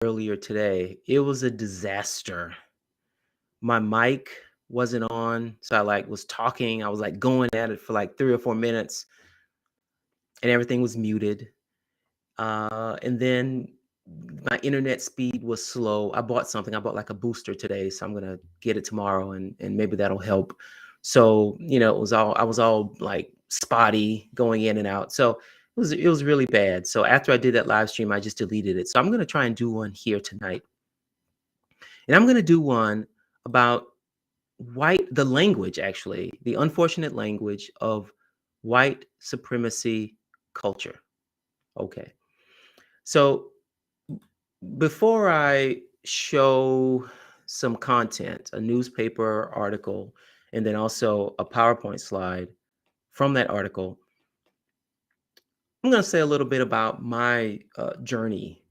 earlier today. It was a disaster. My mic wasn't on, so I like was talking. I was like going at it for like 3 or 4 minutes, and everything was muted. And then my internet speed was slow. I bought something. I bought like a booster today, so I'm gonna get it tomorrow, and maybe that'll help. So I was all like spotty going in and out. So it was really bad. So after I did that live stream, I just deleted it. So I'm gonna try and do one here tonight, and I'm gonna do one about the language, actually, the unfortunate language of white supremacy culture. Okay. So before I show some content, a newspaper article, and then also a PowerPoint slide from that article, I'm going to say a little bit about my journey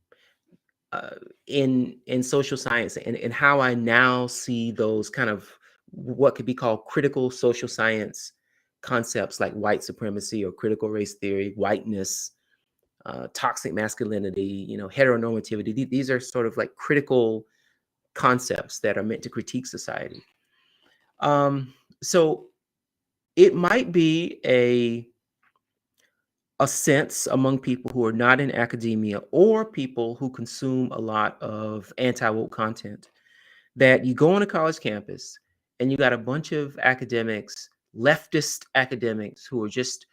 uh, in social science, and how I now see those kind of what could be called critical social science concepts like white supremacy or critical race theory, whiteness, toxic masculinity, heteronormativity. These are sort of like critical concepts that are meant to critique society. So it might be a sense among people who are not in academia or people who consume a lot of anti-woke content that you go on a college campus and you got a bunch of academics, leftist academics, who are just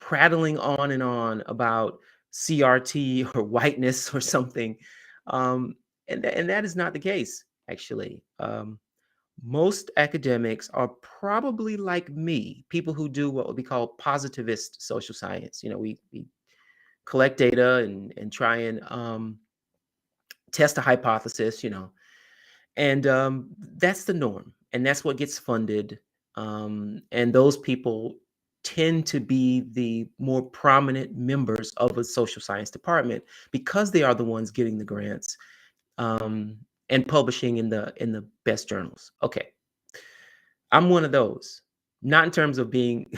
prattling on and on about CRT or whiteness or something. And that is not the case, actually. Most academics are probably like me, people who do what would be called positivist social science. We collect data and try and test a hypothesis, and that's the norm. And that's what gets funded. And those people tend to be the more prominent members of a social science department because they are the ones getting the grants, um, and publishing in the best journals. Okay, I'm one of those. Not in terms of being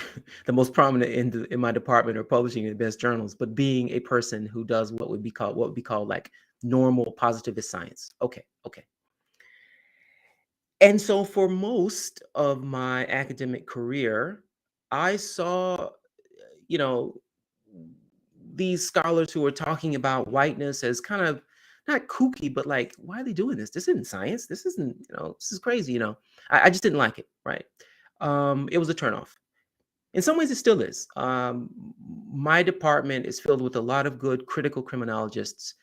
the most prominent in my department or publishing in the best journals, but being a person who does what would be called like normal positivist science. Okay, okay. And so for most of my academic career, I saw, you know, these scholars who are talking about whiteness as kind of not kooky, but like, why are they doing this? This isn't science. This isn't, this is crazy. I just didn't like it. Right. It was a turnoff. In some ways, it still is. My department is filled with a lot of good critical criminologists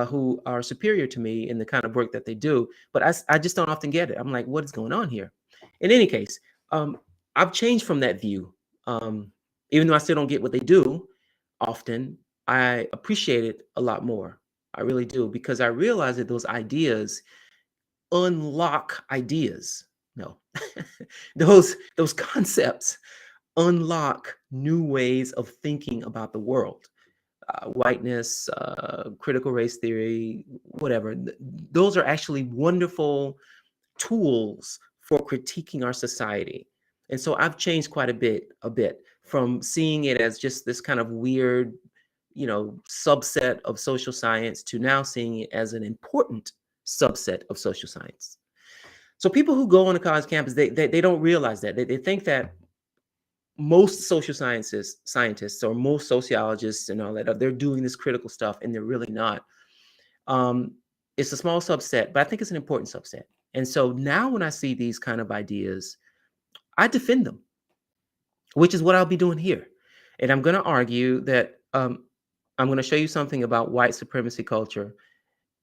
who are superior to me in the kind of work that they do, but I just don't often get it. I'm like, what is going on here? In any case, um, I've changed from that view. Um, Even though I still don't get what they do often, I appreciate it a lot more. I really do, because I realize that those ideas unlock ideas. No, those concepts unlock new ways of thinking about the world. Whiteness, critical race theory, whatever. Those are actually wonderful tools for critiquing our society. And so I've changed quite a bit from seeing it as just this kind of weird, subset of social science to now seeing it as an important subset of social science. So people who go on a college campus, they don't realize that. They think that most social scientists or most sociologists and all that, they're doing this critical stuff, and they're really not. um, it's a small subset, but I think it's an important subset. And so now when I see these kind of ideas, I defend them, which is what I'll be doing here. And I'm going to argue that, I'm going to show you something about white supremacy culture,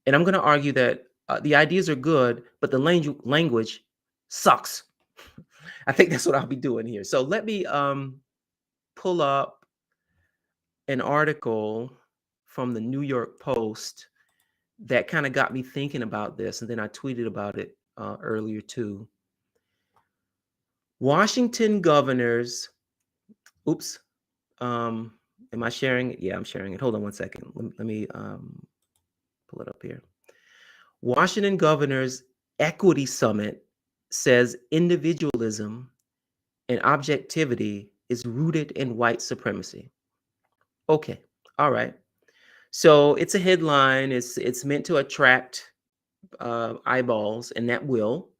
and I'm going to argue that the ideas are good, but the language sucks. I think that's what I'll be doing here. So let me pull up an article from the New York Post that kind of got me thinking about this, and then I tweeted about it earlier too. Washington governors, oops, am I sharing it? Yeah, I'm sharing it. Hold on one second. Let me pull it up here. Washington Governors Equity Summit says individualism and objectivity is rooted in white supremacy. Okay, all right. So it's a headline. It's meant to attract eyeballs, and that will,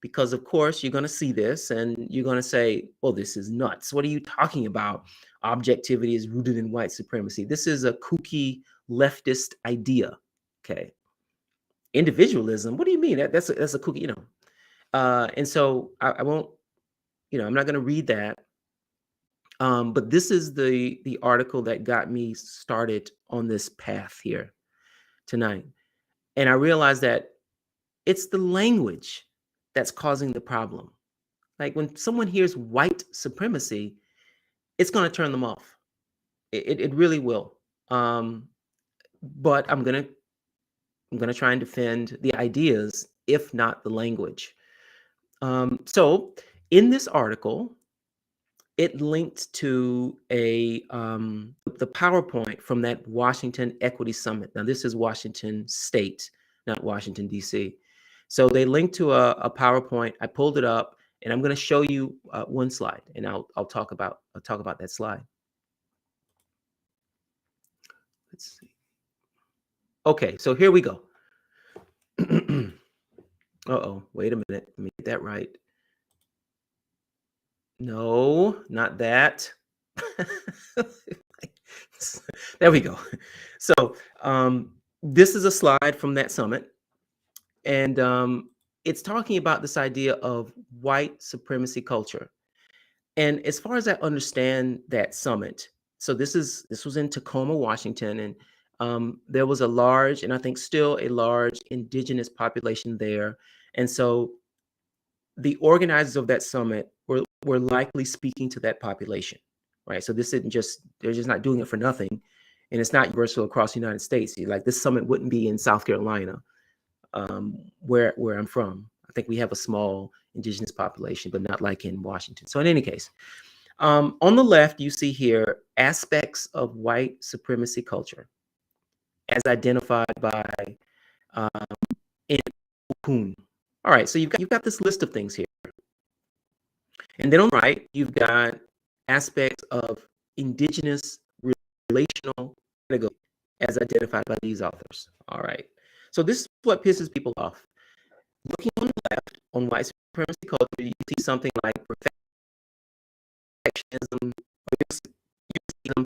because of course you're going to see this and you're going to say, "Well, this is nuts. What are you talking about? Objectivity is rooted in white supremacy. This is a kooky leftist idea." Okay, individualism. What do you mean? That's a kooky, you know? And so I won't, I'm not going to read that. But this is the article that got me started on this path here tonight, and I realized that it's the language that's causing the problem. Like when someone hears white supremacy, it's going to turn them off. It really will. Um, but I'm gonna try and defend the ideas, if not the language. So in this article, it linked to the PowerPoint from that Washington Equity Summit. Now this is Washington State, not Washington D.C. So they linked to a PowerPoint. I pulled it up, and I'm going to show you one slide, and I'll talk about that slide. Let's see. Okay, so here we go. Uh-oh, wait a minute. Let me get that right. No, not that. There we go. So this is a slide from that summit, and it's talking about this idea of white supremacy culture. And as far as I understand that summit, so this was in Tacoma, Washington, and there was a large, and I think still a large, indigenous population there. And so the organizers of that summit were likely speaking to that population, right? So this isn't just, they're just not doing it for nothing, and it's not universal across the United States. Like this summit wouldn't be in South Carolina, where I'm from. I think we have a small indigenous population, but not like in Washington. So in any case, on the left, you see here aspects of white supremacy culture as identified by um, Kuhn. All right, so you've got this list of things here, and then on the right, you've got aspects of indigenous relational pedagogy as identified by these authors. All right, so this is what pisses people off. Looking on the left, on white supremacy culture, you see something like perfectionism,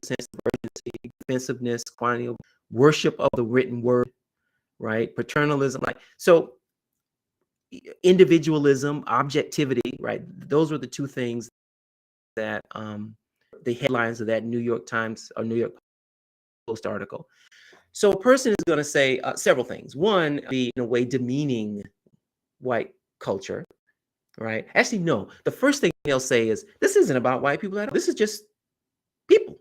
sense of urgency, defensiveness, quantity, worship of the written word, right? Paternalism, like so. Individualism, objectivity, right? Those were the two things that the headlines of that New York Times or New York Post article. So a person is going to say several things. One, be in a way demeaning white culture, right? Actually, no. The first thing they'll say is, "This isn't about white people at all. This is just people."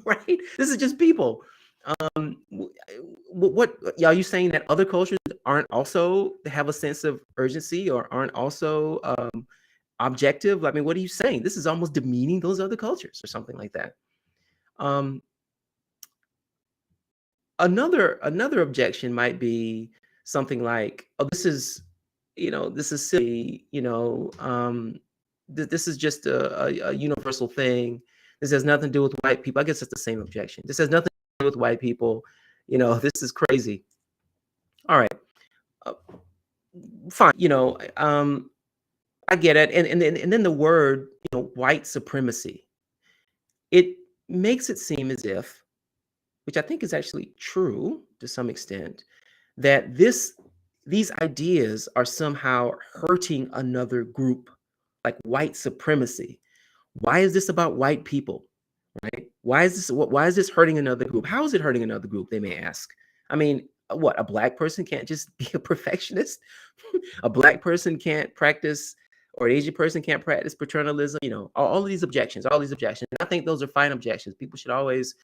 Right? This is just people. What are you saying, that other cultures aren't also have a sense of urgency or aren't also objective? I mean, what are you saying? This is almost demeaning those other cultures or something like that. Um, another objection might be something like, "Oh, this is silly. This is just a universal thing. This has nothing to do with white people." I guess it's the same objection. This has nothing to do with white people. This is crazy. All right, uh, fine. I get it. And then the word, white supremacy. It makes it seem as if, which I think is actually true to some extent, that these ideas are somehow hurting another group, like white supremacy. Why is this about white people, right? Why is this hurting another group? How is it hurting another group, they may ask. I mean, what, a black person can't just be a perfectionist? A black person can't practice, or an Asian person can't practice paternalism? All of these objections, And I think those are fine objections. People should always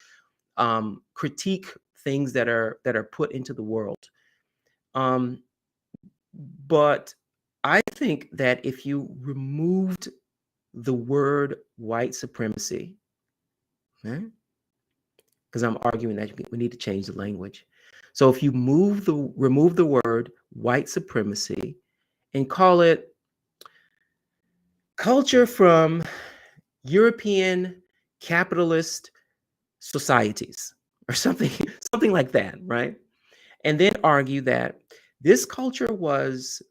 critique things that are put into the world. Um, but I think that if you removed the word white supremacy, because I'm arguing that we need to change the language. So if you remove the word white supremacy and call it culture from European capitalist societies or something something like that, right? And then argue that this culture was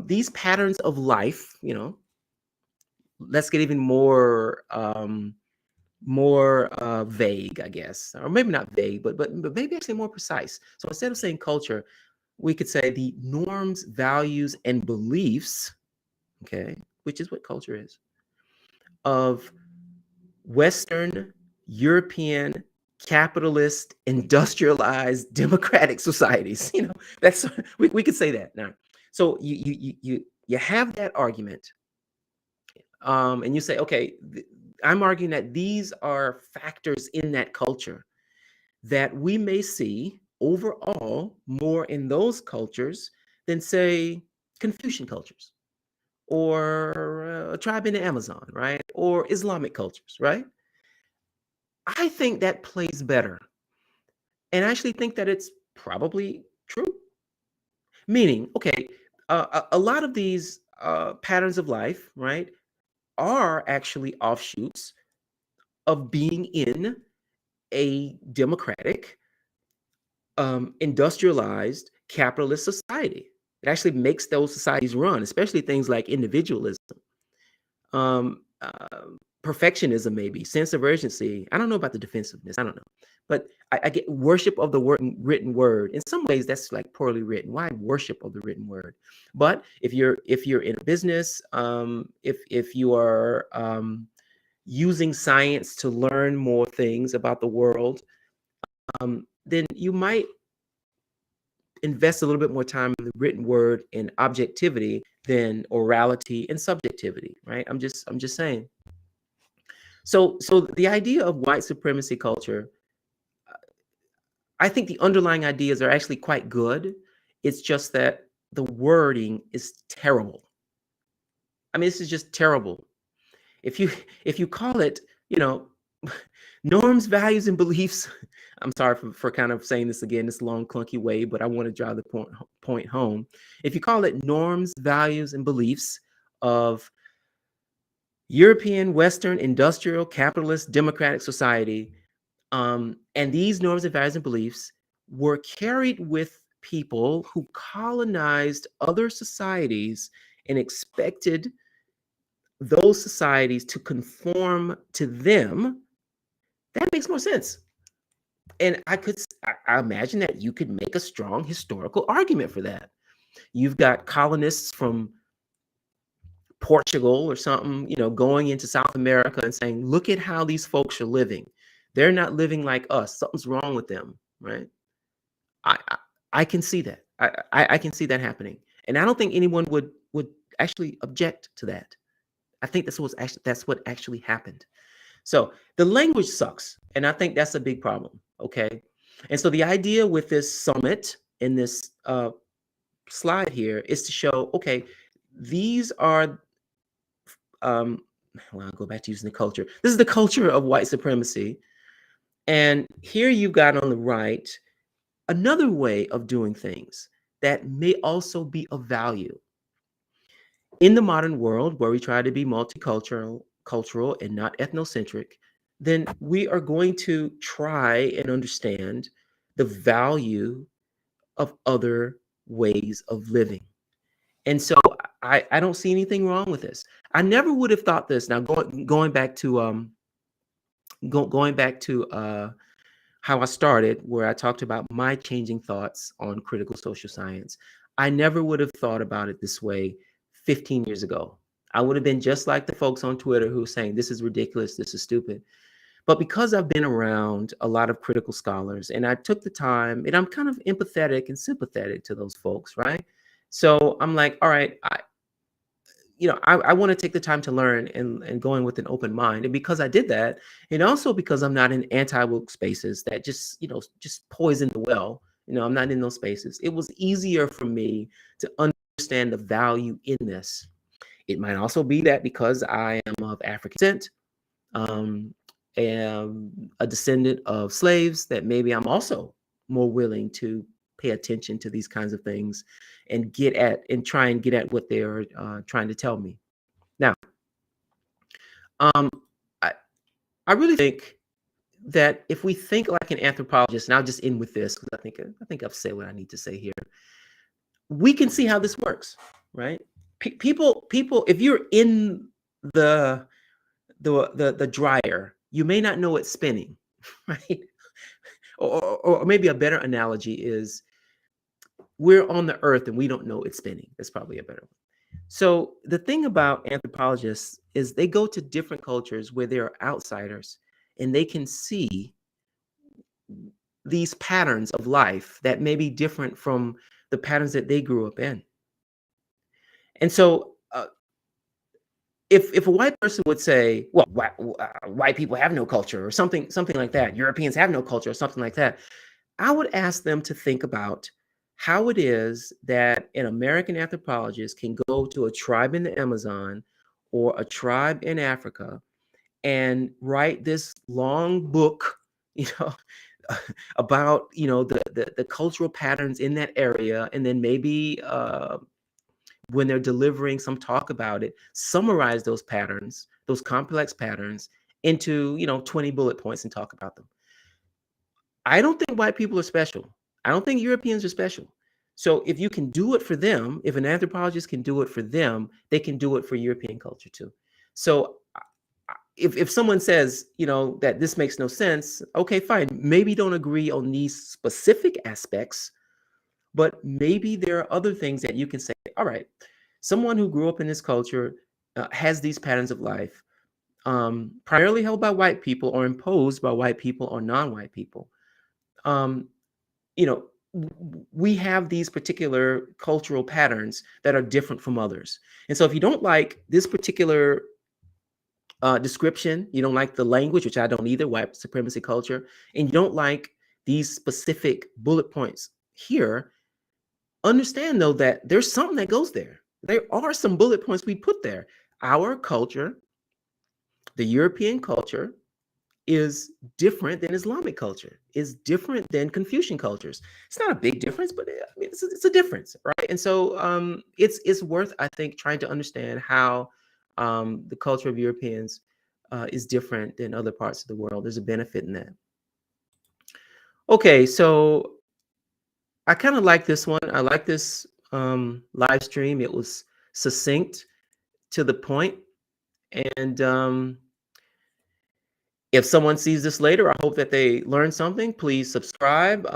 these patterns of life. Let's get even more vague, I guess, or maybe not vague, but maybe actually more precise. So instead of saying culture, we could say the norms, values, and beliefs, okay, which is what culture is, of Western, European, capitalist, industrialized, democratic societies. That's we could say that now. So you have that argument, and you say, okay, I'm arguing that these are factors in that culture that we may see overall more in those cultures than, say, Confucian cultures or a tribe in the Amazon, right? Or Islamic cultures, right? I think that plays better. And I actually think that it's probably true. Meaning, okay, a lot of these patterns of life, right, are actually offshoots of being in a democratic, industrialized, capitalist society. It actually makes those societies run, especially things like individualism, um, perfectionism, maybe sense of urgency. I don't know about the defensiveness. I don't know, but I get worship of the written word. In some ways, that's like poorly written. Why worship of the written word? But if you're in a business, if you are using science to learn more things about the world, then you might invest a little bit more time in the written word and objectivity than orality and subjectivity, right? I'm just saying. So the idea of white supremacy culture, I think the underlying ideas are actually quite good. It's just that the wording is terrible. I mean, this is just terrible. If you if you call it, you know, norms, values, and beliefs. I'm sorry for kind of saying this again, this long, clunky way, but I want to drive the point home. If you call it norms, values, and beliefs of European, Western, industrial, capitalist, democratic society, and these norms and values and beliefs were carried with people who colonized other societies and expected those societies to conform to them, that makes more sense. And I imagine that you could make a strong historical argument for that. You've got colonists from Portugal or something, going into South America and saying, look at how these folks are living. They're not living like us. Something's wrong with them, right? I can see that. I can see that happening. And I don't think anyone would actually object to that. I think that's what actually happened. So the language sucks, and I think that's a big problem. Okay, and so the idea with this summit in this slide here is to show, okay, these are well, I'll go back to using the culture. This is the culture of white supremacy, and here you've got on the right another way of doing things that may also be of value in the modern world, where we try to be cultural and not ethnocentric. Then we are going to try and understand the value of other ways of living. And so I don't see anything wrong with this. I never would have thought this. Now going back to going back to how I started, where I talked about my changing thoughts on critical social science. I never would have thought about it this way 15 years ago. I would have been just like the folks on Twitter who are saying, this is ridiculous, this is stupid. But because I've been around a lot of critical scholars and I took the time, and I'm kind of empathetic and sympathetic to those folks, right? So I'm like, all right, I want to take the time to learn and go in with an open mind. And because I did that, and also because I'm not in anti-woke spaces that just poison the well, I'm not in those spaces. It was easier for me to understand the value in this. It might also be that because I am of African descent, am a descendant of slaves, that maybe I'm also more willing to pay attention to these kinds of things and try and get at what they're trying to tell me. Now, um, I, I really think that if we think like an anthropologist, and I'll just end with this because I think I've said what I need to say here. We can see how this works, right? People, if you're in the the dryer, you may not know it's spinning, right? Or maybe a better analogy is we're on the earth and we don't know it's spinning. That's probably a better one. So the thing about anthropologists is they go to different cultures where there are outsiders and they can see these patterns of life that may be different from the patterns that they grew up in. And so if a white person would say, well, white people have no culture or something like that, Europeans have no culture or something like that, I would ask them to think about how it is that an American anthropologist can go to a tribe in the Amazon or a tribe in Africa and write this long book, you know, about the cultural patterns in that area, and then maybe when they're delivering some talk about it, summarize those patterns, those complex patterns, into 20 bullet points and talk about them. I don't think white people are special. I don't think Europeans are special. So if you can do it for them, if an anthropologist can do it for them, they can do it for European culture too. So if someone says, that this makes no sense, okay, fine. Maybe don't agree on these specific aspects, but maybe there are other things that you can say, all right, someone who grew up in this culture has these patterns of life, primarily held by white people or imposed by white people or non-white people. Um, we have these particular cultural patterns that are different from others. And so if you don't like this particular description, you don't like the language, which I don't either, white supremacy culture, and you don't like these specific bullet points here, understand though that there's something that goes there. There are some bullet points we put there. Our culture, the European culture, is different than Islamic culture, is different than Confucian cultures. It's not a big difference, but I mean, it's a difference, right? And so it's worth, I think, trying to understand how the culture of Europeans is different than other parts of the world. There's a benefit in that. Okay, so I kind of like this one. I like this live stream. It was succinct, to the point, and if someone sees this later, I hope that they learn something. Please subscribe.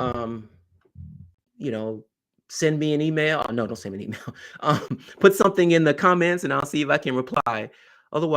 You know, send me an email. Oh, no, don't send me an email. Put something in the comments, and I'll see if I can reply. Otherwise.